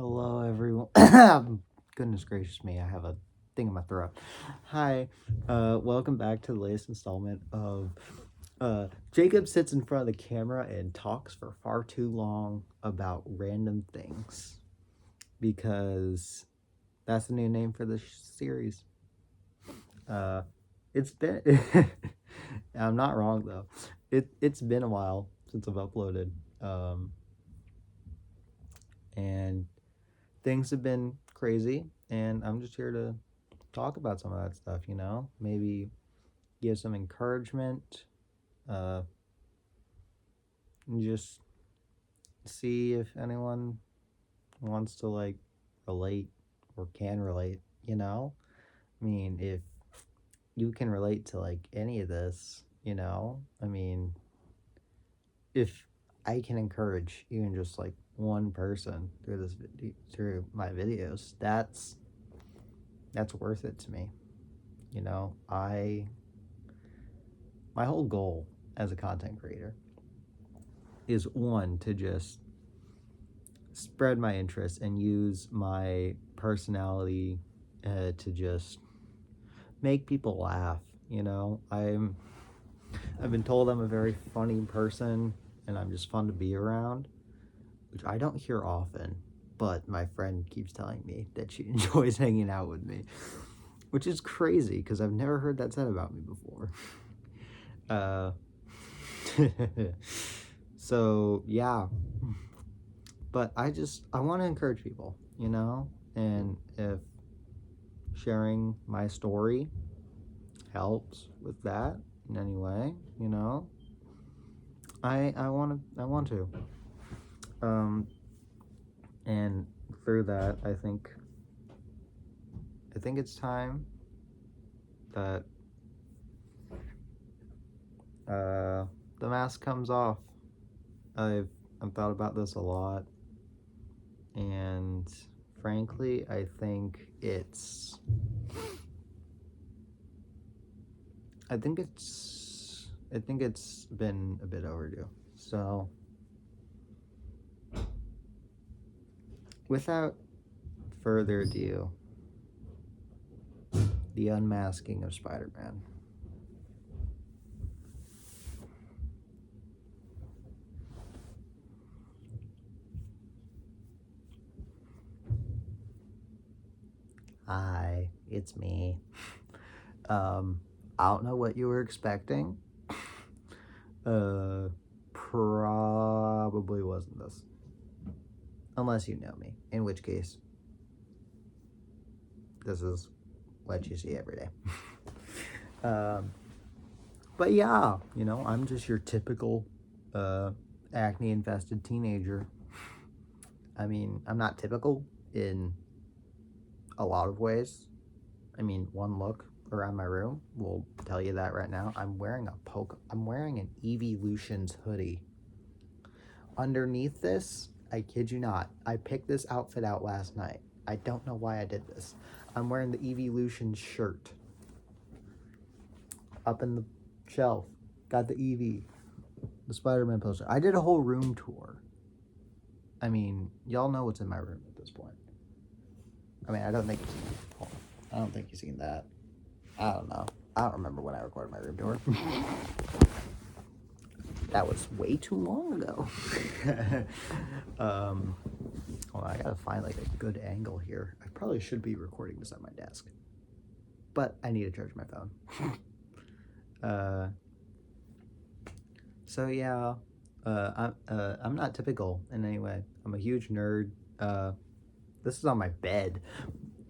Hello, everyone. Goodness gracious me, I have a thing in my throat. Hi, welcome back to the latest installment of Jacob sits in front of the camera and talks for far too long about random things because that's the new name for this series. It's been I'm not wrong though. It's been a while since I've uploaded. And things have been crazy, and I'm just here to talk about some of that stuff, maybe give some encouragement, and just see if anyone wants to relate or can relate, I mean, if you can relate to any of this, I mean, if I can encourage even just one person through my videos, that's worth it to me. My whole goal as a content creator is one, to just spread my interest and use my personality to just make people laugh. I've been told I'm a very funny person and I'm just fun to be around, which I don't hear often, but my friend keeps telling me that she enjoys hanging out with me, which is crazy because I've never heard that said about me before. So yeah, but I want to encourage people, and if sharing my story helps with that in any way, I want to, and through that, I think it's time that the mask comes off. I've thought about this a lot, and frankly, I think it's been a bit overdue. So, without further ado, the unmasking of Spider-Man. Hi, it's me. I don't know what you were expecting. Probably wasn't this. Unless you know me, in which case, this is what you see every day. But yeah, I'm just your typical acne-infested teenager. I mean, I'm not typical in a lot of ways. I mean, one look around my room will tell you that right now. I'm wearing an Evolutions hoodie. Underneath this, I kid you not, I picked this outfit out last night. I don't know why I did this. I'm wearing the Evolutions shirt. Up in the shelf, got the Eevee, the Spider-Man poster. I did a whole room tour. I mean, y'all know what's in my room at this point. I mean, I don't think you've seen that. I don't know. I don't remember when I recorded my room tour. That was way too long ago. Well, I gotta find a good angle here. I probably should be recording this at my desk, but I need to charge my phone. So yeah, I'm not typical in any way. I'm a huge nerd. This is on my bed,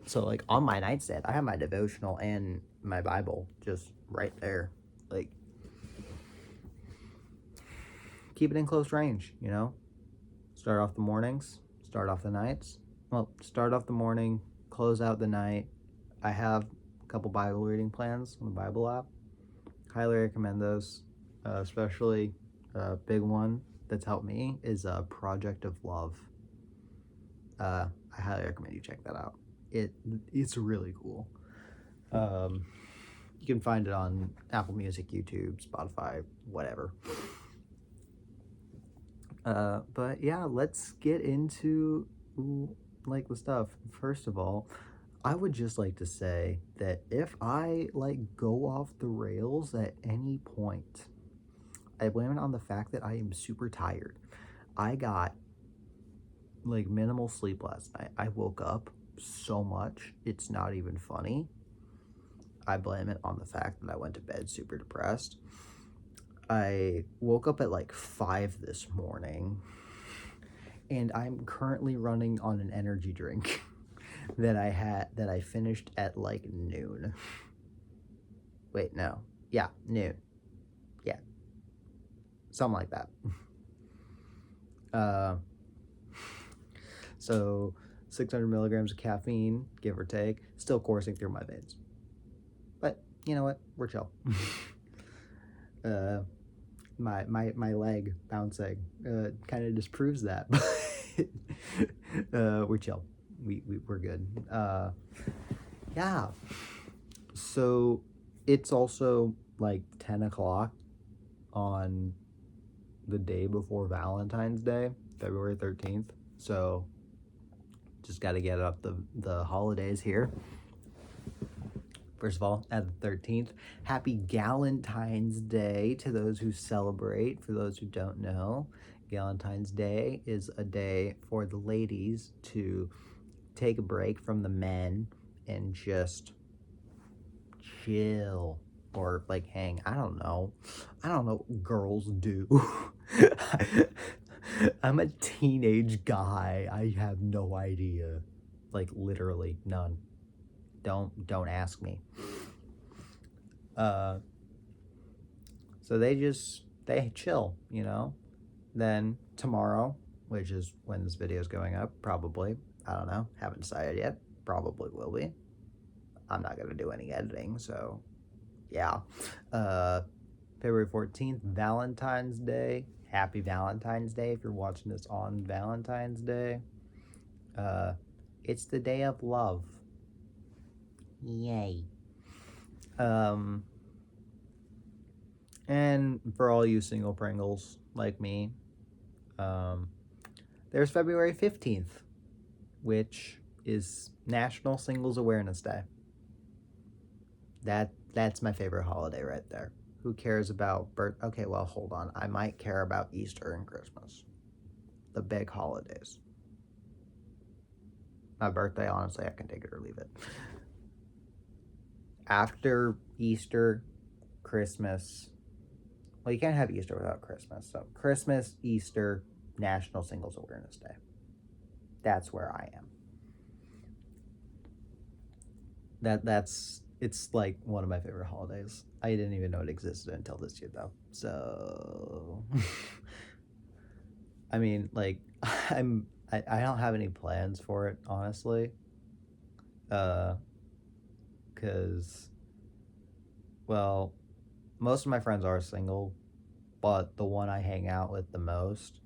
so on my nightstand, I have my devotional and my Bible just right there. Keep it in close range, Start off the mornings, start off the nights. Well, start off the morning, close out the night. I have a couple Bible reading plans on the Bible app. Highly recommend those, especially a big one that's helped me is Project of Love. I highly recommend you check that out. It's really cool. You can find it on Apple Music, YouTube, Spotify, whatever. But yeah, let's get into like the stuff. First of all, I would just like to say that if I like go off the rails at any point, I blame it on the fact that I am super tired. I got like minimal sleep last night. I woke up so much, it's not even funny. I blame it on the fact that I went to bed super depressed. I woke up at like 5 this morning, and I'm currently running on an energy drink that I finished at like noon. Wait, no. Yeah, noon. Yeah. Something like that. So 600 milligrams of caffeine, give or take, still coursing through my veins. But you know what? We're chill. My leg bouncing kind of disproves that. We're chill. We're good. Yeah. So it's also like 10 o'clock on the day before Valentine's Day, February 13th. So just got to get up the holidays here. First of all, at the 13th, happy Galentine's Day to those who celebrate. For those who don't know, Galentine's Day is a day for the ladies to take a break from the men and just chill or like hang. I don't know what girls do. I'm a teenage guy. I have no idea. Like literally none. Don't ask me. So they chill, you know. Then tomorrow, which is when this video is going up, probably, I don't know, haven't decided yet, probably will be. I'm not gonna do any editing, so yeah. February 14th, Valentine's Day. Happy Valentine's Day if you're watching this on Valentine's Day. It's the day of love. Yay. And for all you single Pringles like me, there's February 15th, which is National Singles Awareness Day. That's my favorite holiday right there. Who cares about birth? Okay, well, hold on. I might care about Easter and Christmas, the big holidays. My birthday, honestly, I can take it or leave it. After Easter, Christmas. Well, you can't have Easter without Christmas. So Christmas, Easter, National Singles Awareness Day. That's where I am. It's like one of my favorite holidays. I didn't even know it existed until this year though. So I mean, like I don't have any plans for it, honestly. Cuz well, most of my friends are single, but the one I hang out with the most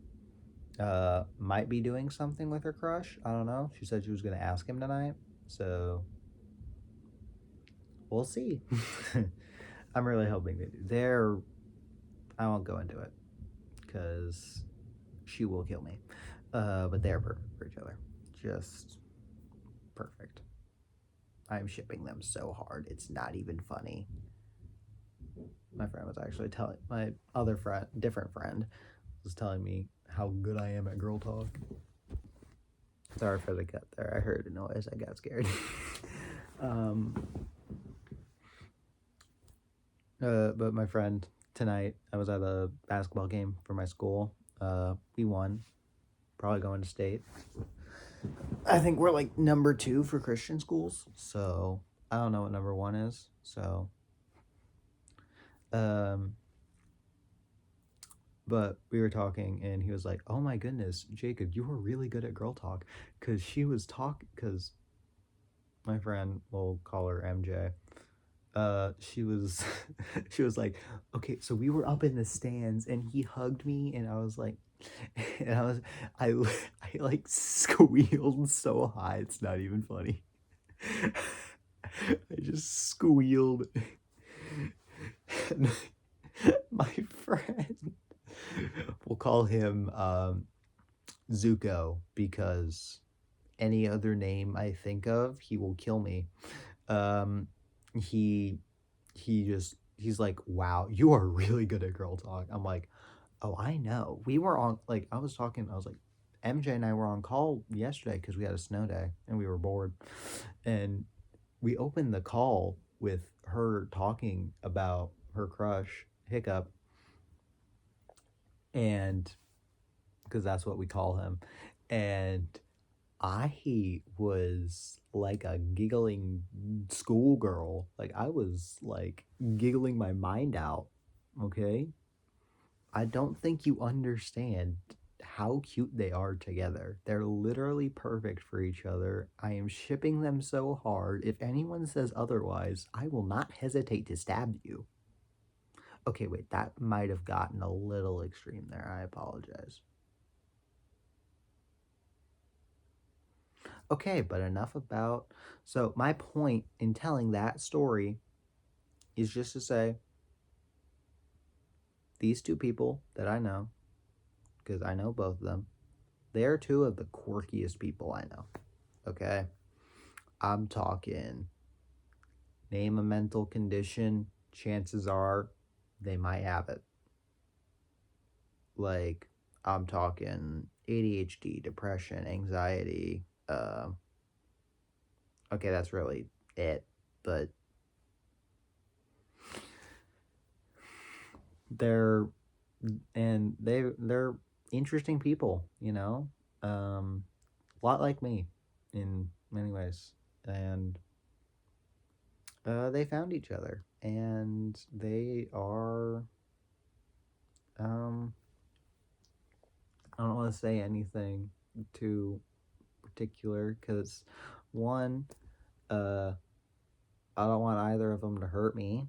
might be doing something with her crush. I don't know. She said she was going to ask him tonight. So we'll see. I'm really hoping they do. I won't go into it because she will kill me. But they're perfect for each other. Just perfect. I'm shipping them so hard. It's not even funny. My friend was actually telling my other friend, different friend, was telling me how good I am at girl talk. Sorry for the cut there. I heard a noise. I got scared. But my friend tonight, I was at a basketball game for my school. We won. Probably going to state. I think we're like number 2 for Christian schools. So I don't know what number 1 is. So, but we were talking and he was like, "Oh my goodness, Jacob, you were really good at girl talk." Because because my friend, we'll call her MJ, she was she was like, "Okay, so we were up in the stands and he hugged me and I was like," and I like squealed so high it's not even funny. I just squealed. My friend, we'll call him Zuko, because any other name I think of, he will kill me. Um, he he's like, wow, you are really good at girl talk. I'm like, oh, I know. We were on, like, I was talking, I was like, MJ and I were on call yesterday because we had a snow day and we were bored. And we opened the call with her talking about her crush, Hiccup, and because that's what we call him. And I was like a giggling schoolgirl. Like, I was like giggling my mind out. Okay. I don't think you understand how cute they are together. They're literally perfect for each other. I am shipping them so hard. If anyone says otherwise, I will not hesitate to stab you. Okay, wait, that might have gotten a little extreme there. I apologize. Okay, but enough about. So, my point in telling that story is just to say these two people that I know, because I know both of them, they're two of the quirkiest people I know. Okay? I'm talking name a mental condition, chances are they might have it. Like, I'm talking ADHD, depression, anxiety. Okay, that's really it. But they're they're interesting people, you know, a lot like me in many ways, and they found each other, and they are um, I don't want to say anything too particular because one, uh, I don't want either of them to hurt me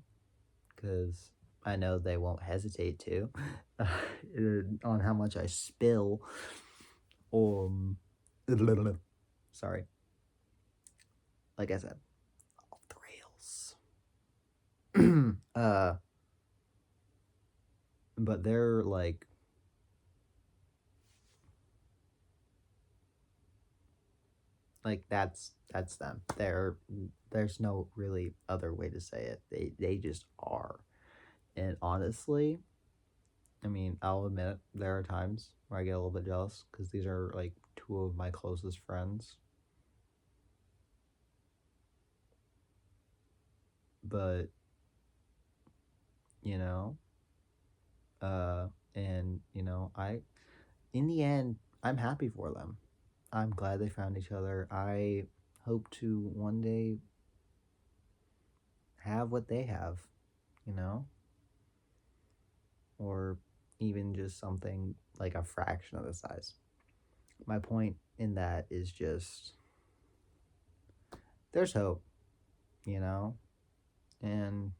because I know they won't hesitate to on how much I spill. Um, sorry, like I said, off the rails. But they're like that's them. There's no really other way to say it. They just are. And honestly, I mean, I'll admit there are times where I get a little bit jealous because these are like two of my closest friends. But you know, uh, and in the end, I'm happy for them. I'm glad they found each other. I hope to one day have what they have, you know, or even just something like a fraction of the size. My point in that is just there's hope, you know, and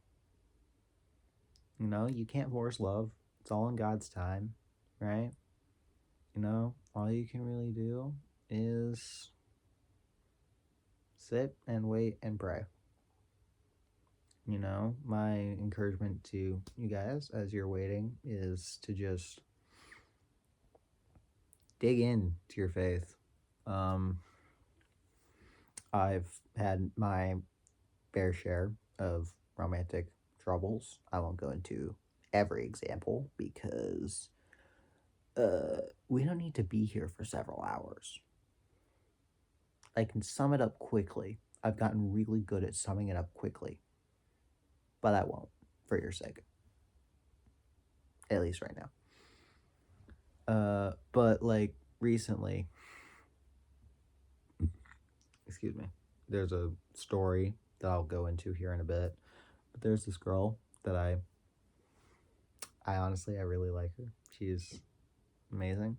you can't force love. It's all in God's time, right? All you can really do is sit and wait and pray. My encouragement to you guys as you're waiting is to just dig in to your faith. Um, I've had my fair share of romantic troubles. I won't go into every example because we don't need to be here for several hours. I can sum it up quickly. I've gotten really good at summing it up quickly, but I won't for your sake, at least right now. But like recently, excuse me, there's a story that I'll go into here in a bit. But there's this girl that I honestly I really like her. She's amazing.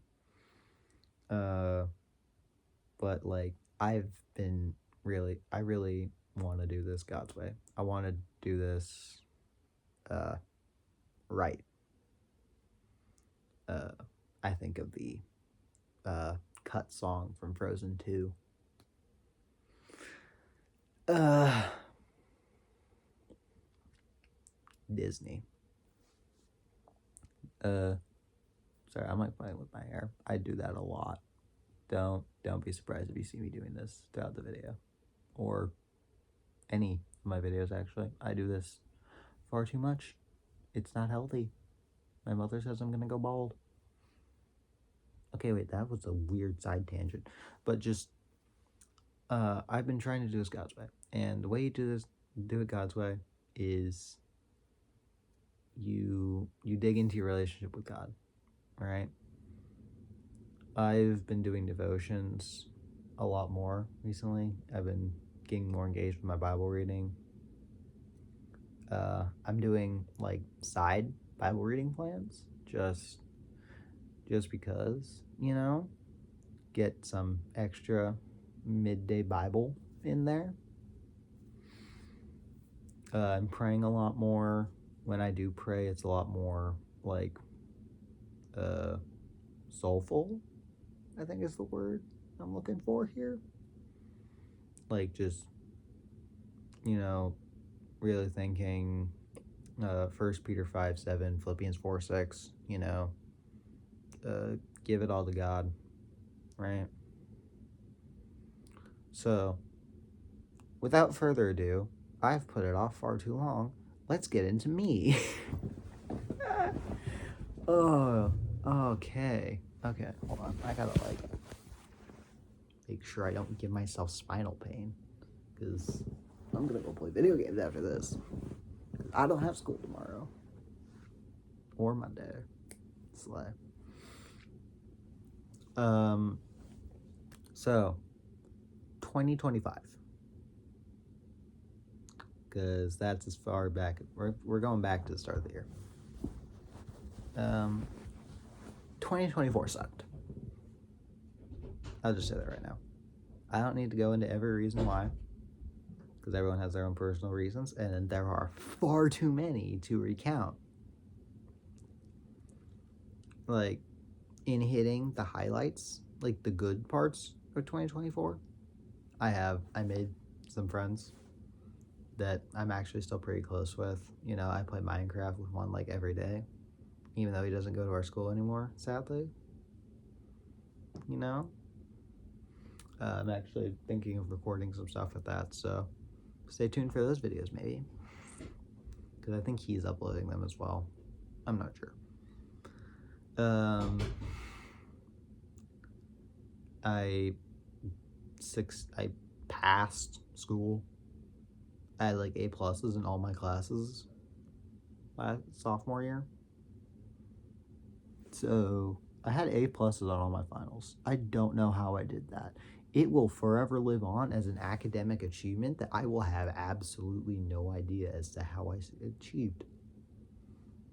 Uh, but like I really want to do this God's way. I want to do this uh right. Uh, I think of the uh cut song from Frozen 2. Uh, Disney. Uh, Sorry, I'm like playing with my hair. I do that a lot. don't be surprised if you see me doing this throughout the video, or any of my videos. Actually, I do this far too much. It's not healthy. My mother says I'm gonna go bald. Okay, wait, that was a weird side tangent, but just I've been trying to do this God's way, and the way you do it God's way, is you dig into your relationship with God, right? I've been doing devotions a lot more recently. I've been getting more engaged with my Bible reading. I'm doing like side Bible reading plans, just because, get some extra midday Bible in there. I'm praying a lot more. When I do pray, it's a lot more like soulful, I think is the word I'm looking for here. Like, just, really thinking 1 Peter 5:7, Philippians 4:6, give it all to God, right? So, without further ado, I've put it off far too long. Let's get into me. Oh, okay. Okay, hold on. I gotta, make sure I don't give myself spinal pain, because I'm gonna go play video games after this. I don't have school tomorrow. Or Monday. Slay. So, 2025. Because that's as far back. We're going back to the start of the year. 2024 sucked. I'll just say that right now. I don't need to go into every reason why, because everyone has their own personal reasons, and there are far too many to recount. Like, in hitting the highlights, like the good parts of 2024, I made some friends that I'm actually still pretty close with. I play Minecraft with one like every day, even though he doesn't go to our school anymore, sadly. I'm actually thinking of recording some stuff with that, so stay tuned for those videos, maybe, because I think he's uploading them as well. I'm not sure. I passed school. I had like A+ in all my classes last sophomore year. So I had A+ on all my finals. I don't know how I did that. It will forever live on as an academic achievement that I will have absolutely no idea as to how I achieved,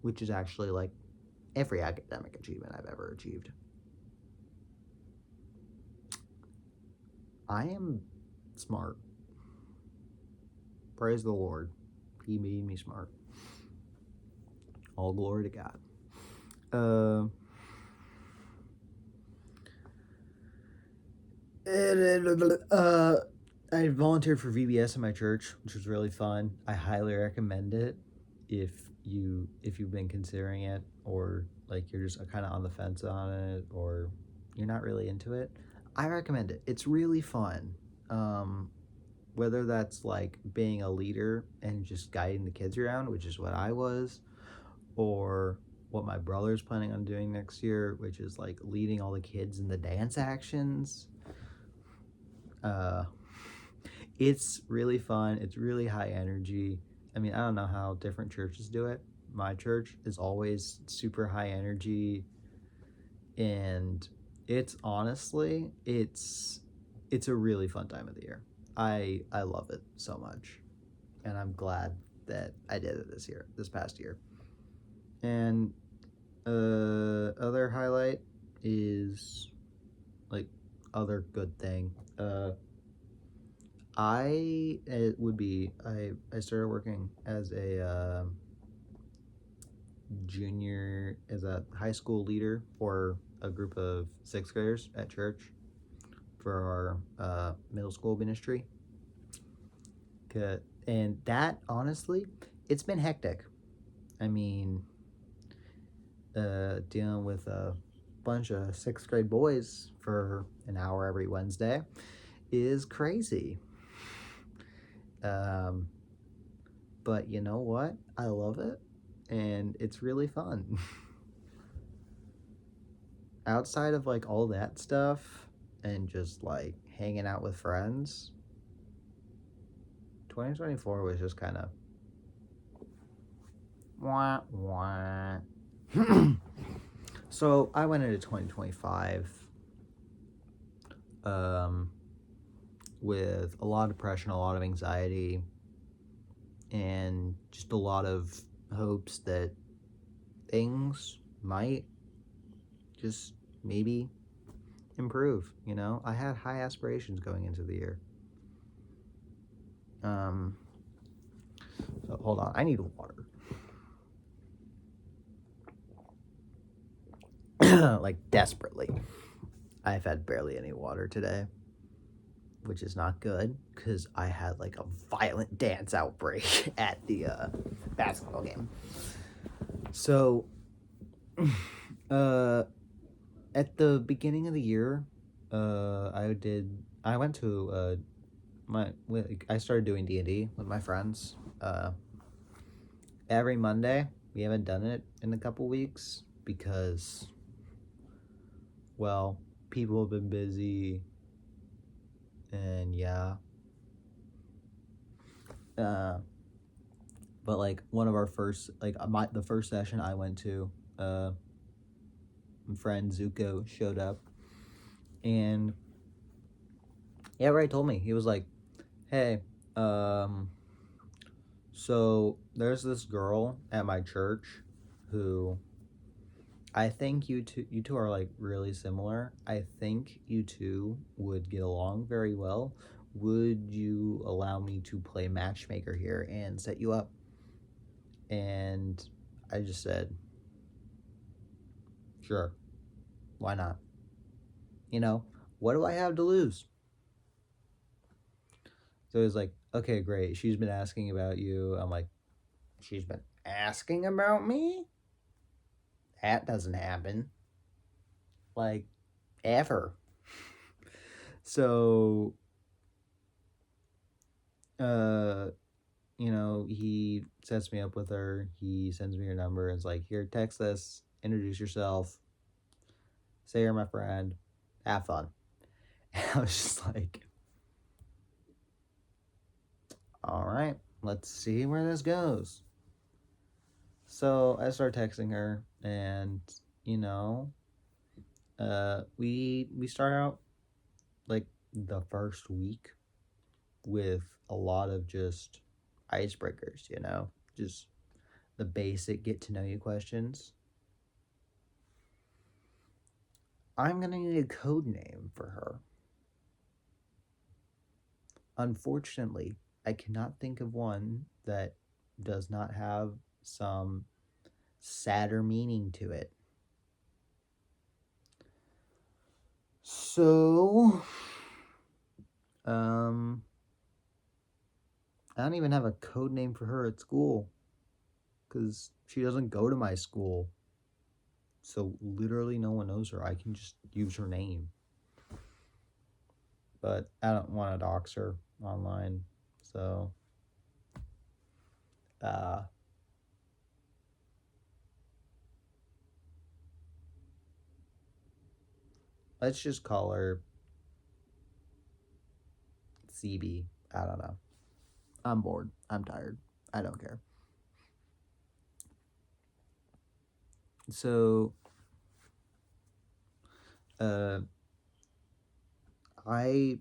which is actually like every academic achievement I've ever achieved. I am smart. Praise the Lord. He made me smart. All glory to God. I volunteered for VBS in my church, which was really fun. I highly recommend it if you've been considering it, or like you're just kind of on the fence on it, or you're not really into it. I recommend it. It's really fun. Whether that's like being a leader and just guiding the kids around, which is what I was, or what my brother's planning on doing next year, which is like leading all the kids in the dance actions. It's really fun. It's really high energy. I mean, I don't know how different churches do it. My church is always super high energy, and it's honestly, it's a really fun time of the year. I love it so much, and I'm glad that I did it this past year. And other highlight is like other good thing. I started working as a junior, as a high school leader for a group of 6th graders at church for our middle school ministry. And that, honestly, it's been hectic. I mean, dealing with bunch of sixth grade boys for an hour every Wednesday is crazy. But you know what? I love it, and it's really fun. Outside of like all that stuff and just like hanging out with friends, 2024 was just kind of wah wah. So I went into 2025 with a lot of depression, a lot of anxiety, and just a lot of hopes that things might just maybe improve. You know, I had high aspirations going into the year. So hold on, I need water. Like desperately. I've had barely any water today, which is not good because I had like a violent dance outbreak at the basketball game. So, at the beginning of the year, I went to I started doing D&D with my friends. Every Monday. We haven't done it in a couple weeks because, well, people have been busy, and yeah. But like one of our first, like the first session I went to, my friend Zuko showed up, and yeah, Ray told me, he was like, "Hey, so there's this girl at my church who I think you two are like really similar. I think you two would get along very well. Would you allow me to play matchmaker here and set you up?" And I just said, "Sure, why not? You know, what do I have to lose?" So he was like, "Okay, great. She's been asking about you." I'm like, "She's been asking about me? That doesn't happen. Like, ever." So, uh, he sets me up with her. He sends me her number and is like, "Here, text this, introduce yourself, say you're my friend, have fun." And I was just like, all right, let's see where this goes. So I start texting her, and we start out like the first week with a lot of just icebreakers, just the basic get to know you questions. I'm gonna need a code name for her. Unfortunately, I cannot think of one that does not have some sadder meaning to it. So, I don't even have a code name for her at school because she doesn't go to my school. So literally no one knows her. I can just use her name. But I don't want to dox her online. So let's just call her CB. I don't know. I'm bored. I'm tired. I don't care. So I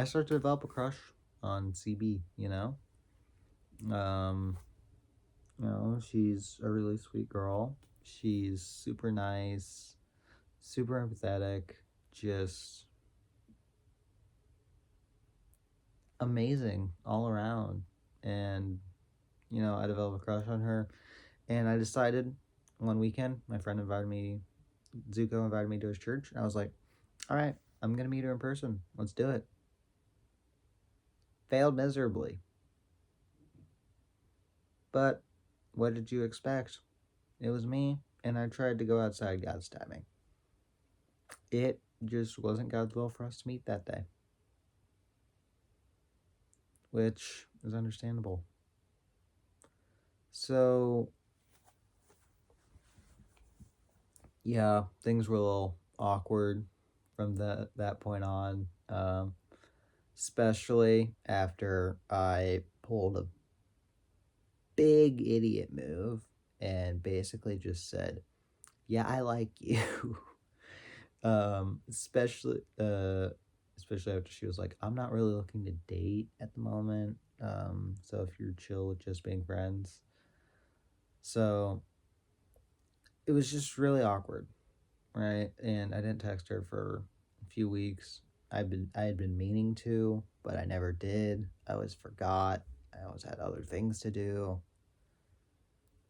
start to develop a crush on CB, she's a really sweet girl. She's super nice, super empathetic, just amazing all around. And I developed a crush on her, and I decided one weekend, my friend Zuko invited me to his church, and I was like, all right, I'm gonna meet her in person. Let's do it. Failed miserably, but what did you expect? It was me, and I tried to go outside God's timing. it just wasn't God's will for us to meet that day, which is understandable. So, yeah, things were a little awkward from that point on, especially after I pulled a big idiot move and basically just said, "Yeah, I like you." Especially especially after she was like, "I'm not really looking to date at the moment. So if you're chill with just being friends." So it was just really awkward, right? And I didn't text her for a few weeks. I had been meaning to, but I never did. I always forgot. I always had other things to do.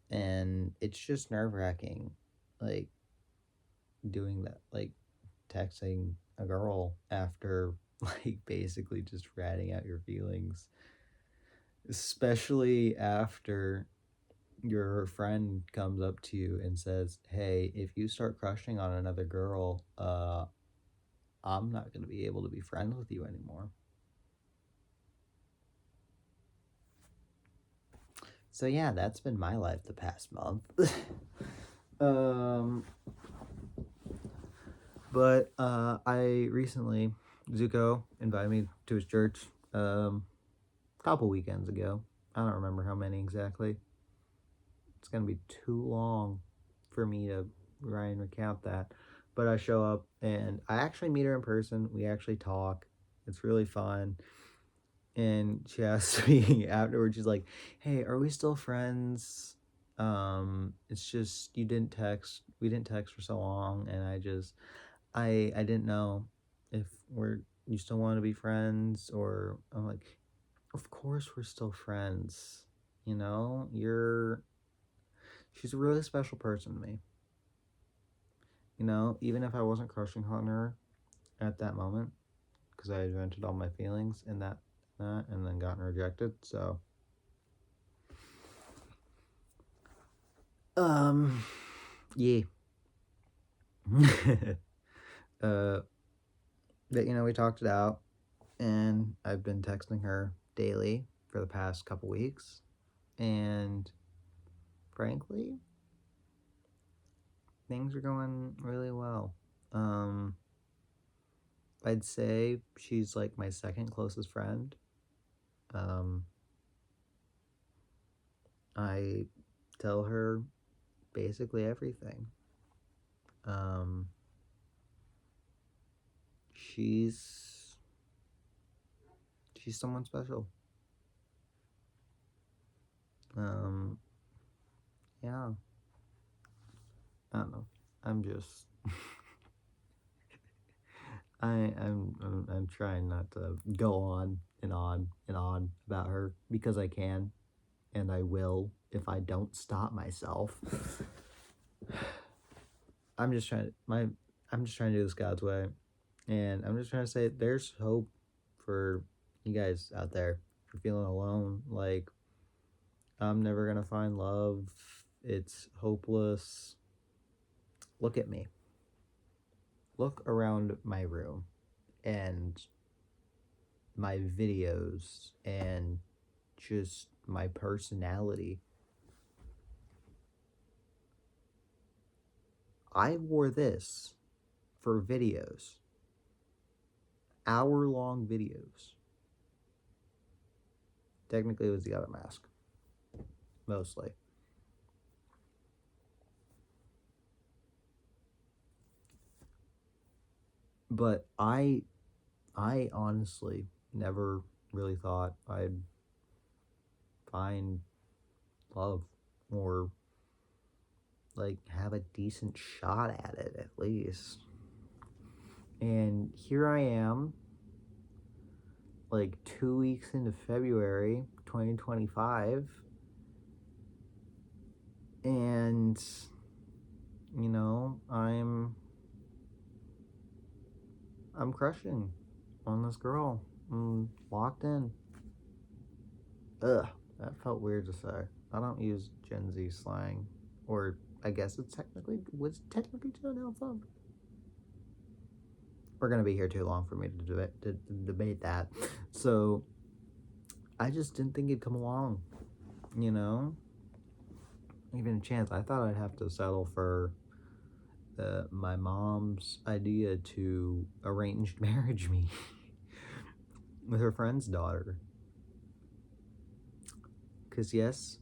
And it's just nerve-wracking, like doing that, like texting a girl after like basically just ratting out your feelings, especially after your friend comes up to you and says, "Hey, if you start crushing on another girl, I'm not going to be able to be friends with you anymore." So yeah, that's been my life the past month. um but I recently, Zuko invited me to his church a couple weekends ago. I don't remember how many exactly. It's gonna be too long for me to try and recount that. But I show up and I actually meet her in person. We actually talk. It's really fun. And she asked me afterwards, she's like, "Hey, are we still friends? It's just we didn't text for so long, and I didn't know if you still want to be friends." Or I'm like, "Of course we're still friends. You know, she's a really special person to me. You know, even if I wasn't crushing on her at that moment, because I had vented all my feelings in that and then gotten rejected. So, um, yeah. uh, but we talked it out, and I've been texting her daily for the past couple weeks, and frankly, things are going really well. Um, I'd say she's like my second closest friend. Um, I tell her basically everything. Um, she's she's someone special. Um, yeah, I don't know. I'm just I'm trying not to go on and on and on about her because I can, and I will if I don't stop myself. I'm just trying to my I'm just trying to do this God's way, and I'm just trying to say there's hope for you guys out there. If you're feeling alone, like I'm never gonna find love, it's hopeless. Look at me. Look around my room and my videos and just my personality. I wore this for videos, hour-long videos. Technically, it was the other mask, mostly. But I honestly never really thought I'd find love or like have a decent shot at it at least. And here I am, like 2 weeks into February 2025, and I'm crushing on this girl. I'm locked in. Ugh, that felt weird to say. I don't use Gen Z slang, or I guess it's technically was technically Gen Alpha. we're going to be here too long for me to debate that. So I just didn't think it'd come along, you know? Even a chance. I thought I'd have to settle for my mom's idea to arranged marriage me with her friend's daughter. Because, yes,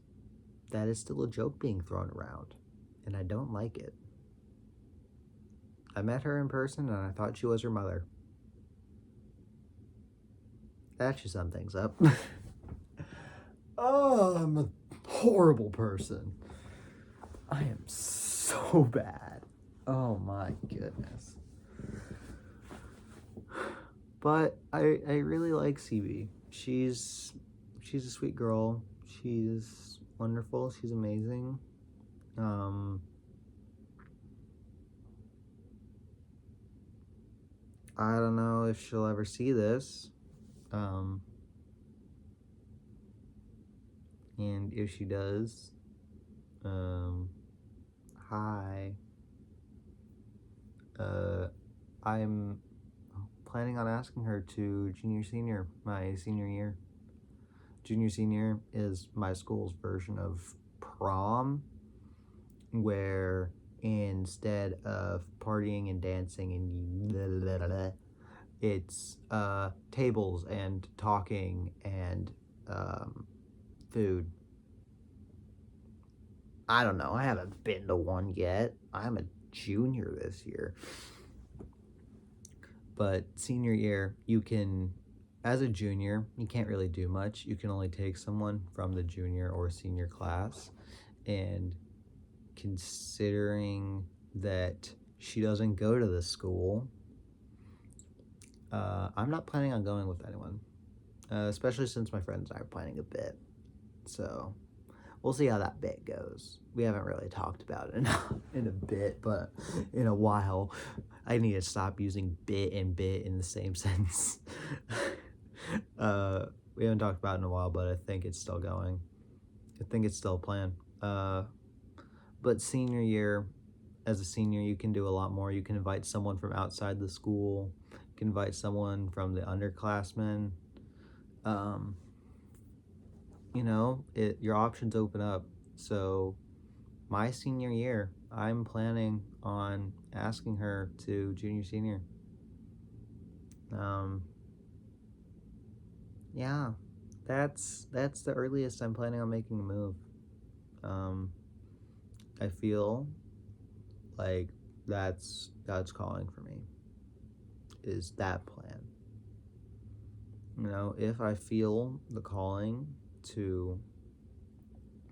that is still a joke being thrown around, and I don't like it. I met her in person, and I thought she was her mother. That should sum things up. Oh, I'm a horrible person. I am so bad. Oh my goodness. But I really like CB. She's a sweet girl. She's wonderful. She's amazing. I don't know if she'll ever see this. And if she does, hi. I'm planning on asking her to senior, my senior year. Senior is my school's version of prom, where instead of partying and dancing and blah, blah, blah, it's tables and talking and food. I don't know. I haven't been to one yet. I'm a junior this year. But senior year, you can, as a junior, you can't really do much. You can only take someone from the junior or senior class. And considering that she doesn't go to the school, I'm not planning on going with anyone. Especially since my friends and I are planning a bit. So we'll see how that bit goes. We haven't really talked about it in a bit, but in a while. I need to stop using bit and bit in the same sentence. We haven't talked about it in a while, but I think it's still going. I think it's still a plan. But senior year, as a senior, you can do a lot more. You can invite someone from outside the school. You can invite someone from the underclassmen. You know, your options open up. So my senior year, I'm planning on asking her to junior senior. Yeah, that's the earliest I'm planning on making a move. I feel like that's God's calling for me, is that plan. You know, if I feel the calling to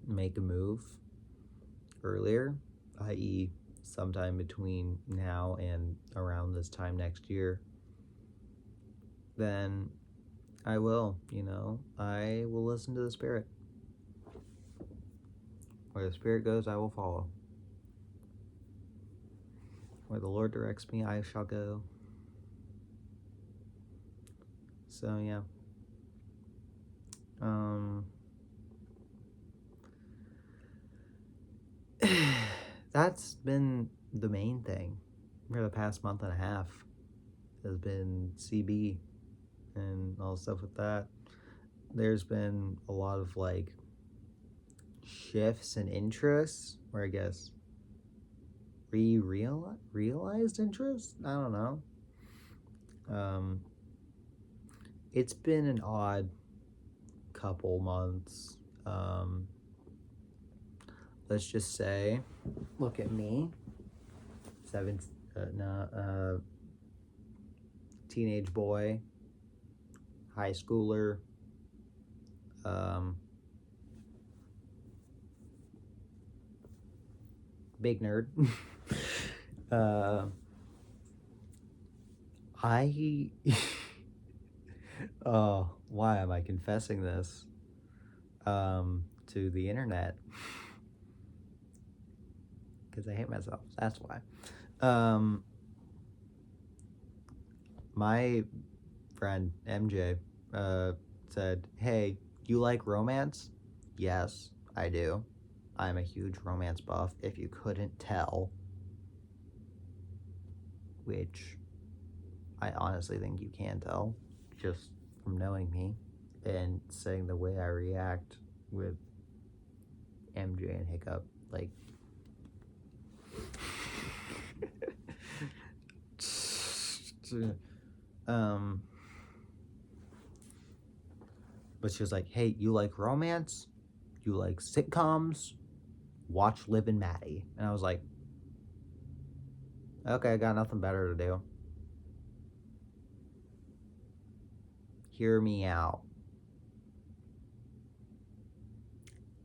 make a move earlier, i.e. sometime between now and around this time next year, then I will, I will listen to the Spirit. Where the Spirit goes, I will follow. Where the Lord directs me, I shall go. So, yeah. That's been the main thing for the past month and a half, has been CB and all stuff with that. There's been a lot of shifts in interests, or I guess realized interest. I don't know. It's been an odd couple months. Let's just say, look at me, teenage boy, high schooler, big nerd. Why am I confessing this to the internet? Because I hate myself. That's why. My friend MJ said, "Hey, you like romance?" Yes, I do. I'm a huge romance buff, if you couldn't tell. Which I honestly think you can tell just from knowing me and saying the way I react with MJ and Hiccup. Like, um, but she was like, hey, you like romance? You like sitcoms? Watch Liv and Maddie. And I was like, okay, I got nothing better to do. Hear me out.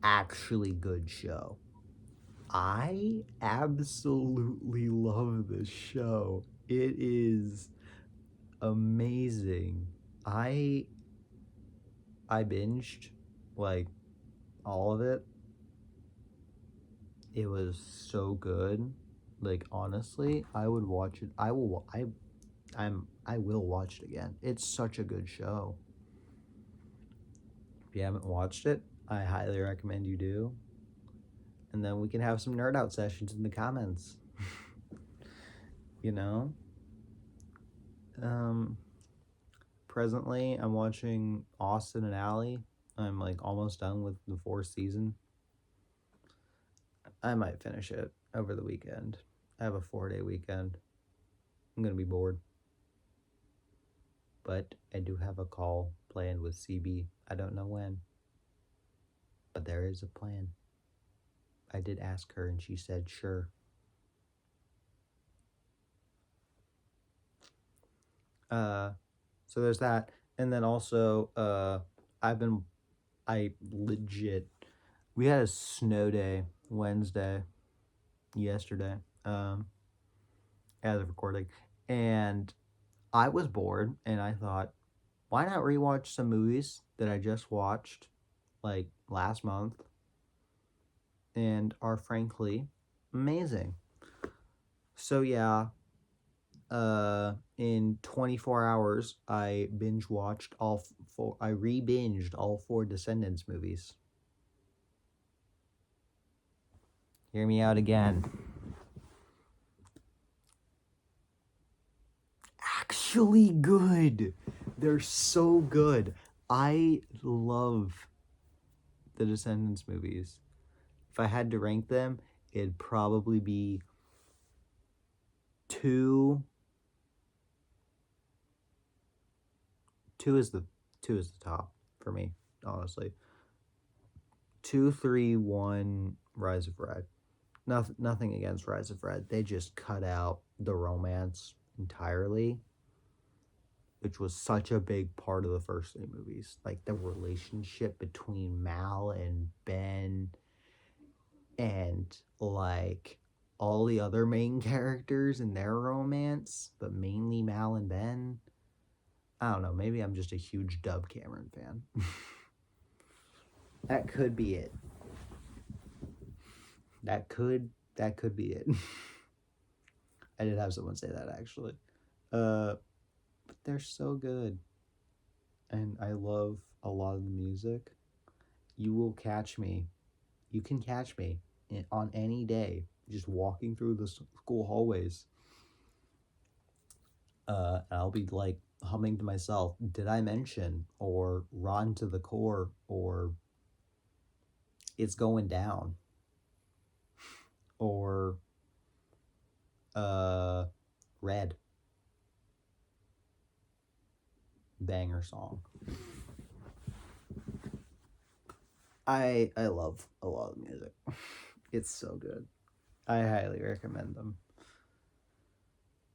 Actually good show. I absolutely love this show. It is amazing. I I binged like all of it. It was so good. Like honestly, I would watch it. I will watch it again. It's such a good show. If you haven't watched it, I highly recommend you do. And then we can have some nerd out sessions in the comments. you know? Um Presently I'm watching Austin and Ally. I'm like almost done with the fourth season. I might finish it over the weekend. I have a 4-day weekend. I'm gonna be bored. But I do have a call planned with CB. I don't know when, but there is a plan. I did ask her and she said sure. Uh so there's that. And then also I've been I legit we had a snow day Wednesday yesterday. As of recording. And I was bored and I thought, why not rewatch some movies that I just watched like last month and are frankly amazing. So yeah, in 24 hours I binge watched I re-binged all four Descendants movies. Hear me out again. Actually good. They're so good. I love the Descendants movies. If I had to rank them, it'd probably be two. Two is the two is the top for me, honestly. 2, 3, 1, Rise of Red. Nothing against Rise of Red. They just cut out the romance entirely, which was such a big part of the first three movies. Like the relationship between Mal and Ben and like all the other main characters and their romance, but mainly Mal and Ben. I don't know, maybe I'm just a huge Dub Cameron fan. That could be it. That could be it. I did have someone say that actually. But they're so good. And I love a lot of the music. You will catch me. You can catch me on any day just walking through the school hallways. I'll be like humming to myself, did I mention? Or Run to the Core, or It's Going Down, or Red. Banger song. I love a lot of music. It's so good. I highly recommend them.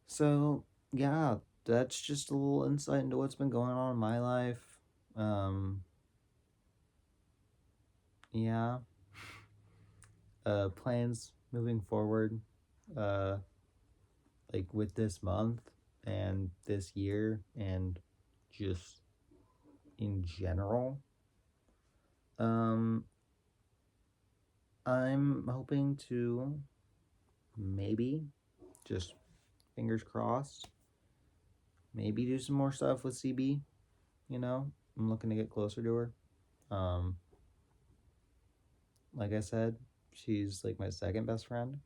So yeah, that's just a little insight into what's been going on in my life. Um, yeah. Plans moving forward. Uh, like with this month and this year and just in general. Um, I'm hoping to maybe just fingers crossed. Maybe do some more stuff with CB. I'm looking to get closer to her. Um, like I said, she's like my second best friend,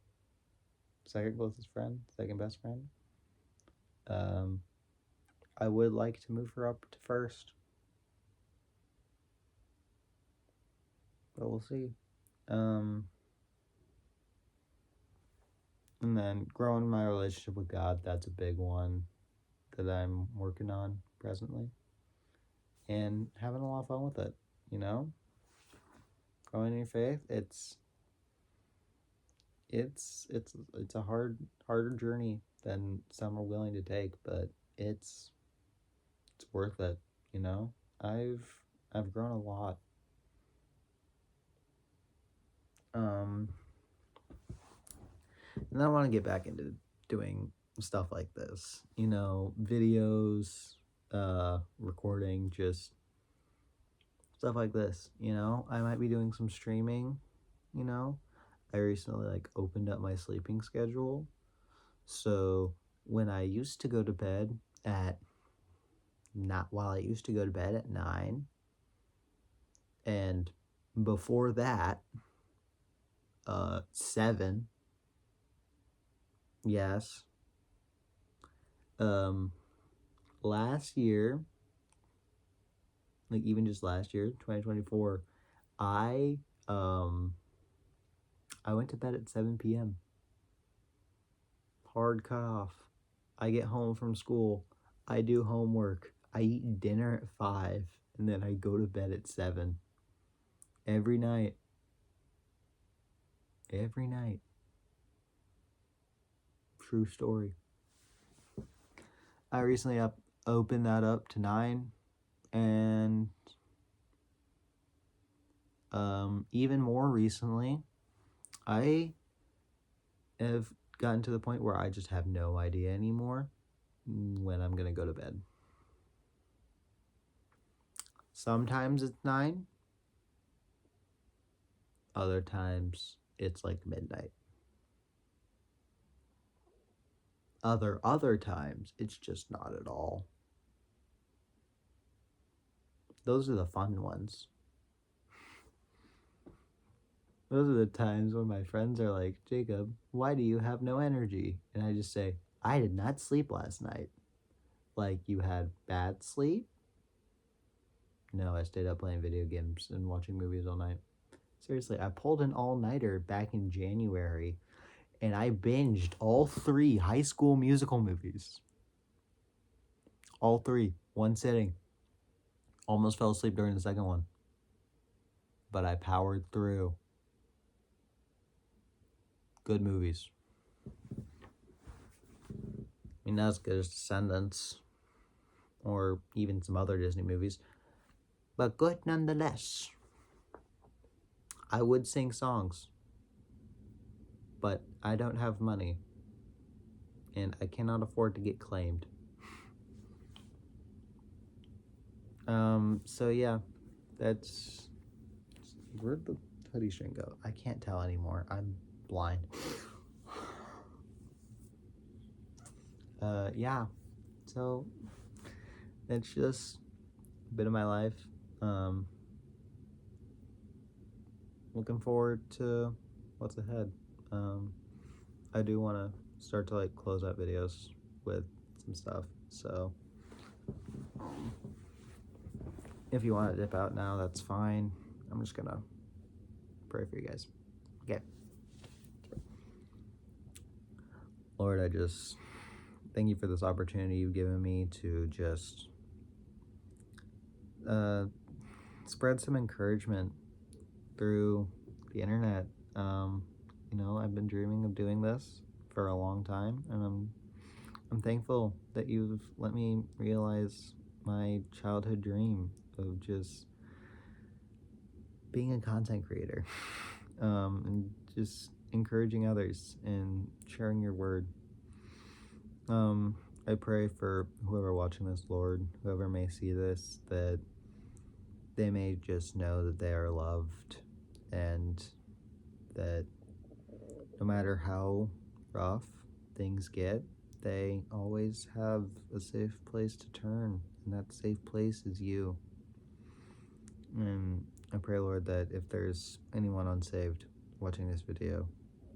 second closest friend, second best friend. Um, I would like to move her up to first, but we'll see. And then growing my relationship with God, that's a big one that I'm working on presently. And having a lot of fun with it, you know? Growing in your faith, it's a harder journey than some are willing to take, but it's worth it, you know? I've grown a lot. And I want to get back into doing stuff like this, you know, videos, recording, just stuff like this, you know. I might be doing some streaming, you know. I recently opened up my sleeping schedule. So when I used to go to bed at while I used to go to bed at 9, and before that 7, yes. Last year, even just last year, 2024, I went to bed at 7 p.m. Hard cutoff. I get home from school, I do homework, I eat dinner at 5, and then I go to bed at 7. Every night. Every night. True story. I recently opened that up to 9, and even more recently, I have gotten to the point where I just have no idea anymore when I'm gonna go to bed. Sometimes it's 9, other times it's like midnight. Other times it's just not at all. Those are the fun ones. Those are the times when my friends are like, Jacob, why do you have no energy? And I just say, I did not sleep last night. Like, you had bad sleep? No, I stayed up playing video games and watching movies all night. Seriously, I pulled an all-nighter back in January, and I binged all 3 High School Musical movies. All 3, one sitting. Almost fell asleep during the second one, but I powered through. Good movies. I mean, not as good as Descendants or even some other Disney movies, but good nonetheless. I would sing songs, but I don't have money, and I cannot afford to get claimed. So yeah, that's... Where'd the hoodie string go? I can't tell anymore. I'm blind. Yeah. So it's just a bit of my life. Looking forward to what's ahead. I do want to start to close out videos with some stuff. So if you want to dip out now, that's fine. I'm just gonna pray for you guys. Okay. Lord, I just thank you for this opportunity you've given me to just spread some encouragement through the internet. You know, I've been dreaming of doing this for a long time, and I'm thankful that you've let me realize my childhood dream of just being a content creator, and just encouraging others and sharing your word. I pray for whoever watching this, Lord, whoever may see this, that they may just know that they are loved, and that no matter how rough things get, they always have a safe place to turn, and that safe place is you. And I pray, Lord, that if there's anyone unsaved watching this video,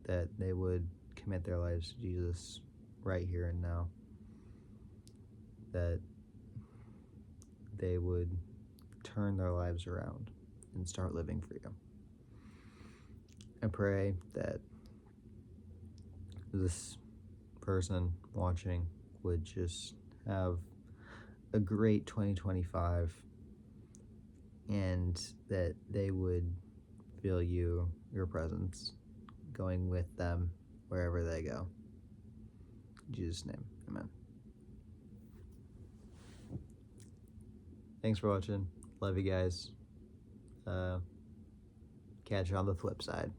that they would commit their lives to Jesus right here and now. That they would turn their lives around and start living for you. I pray that this person watching would just have a great 2025, and that they would feel your presence, going with them wherever they go. In Jesus' name, amen. Thanks for watching. Love you guys. Catch you on the flip side.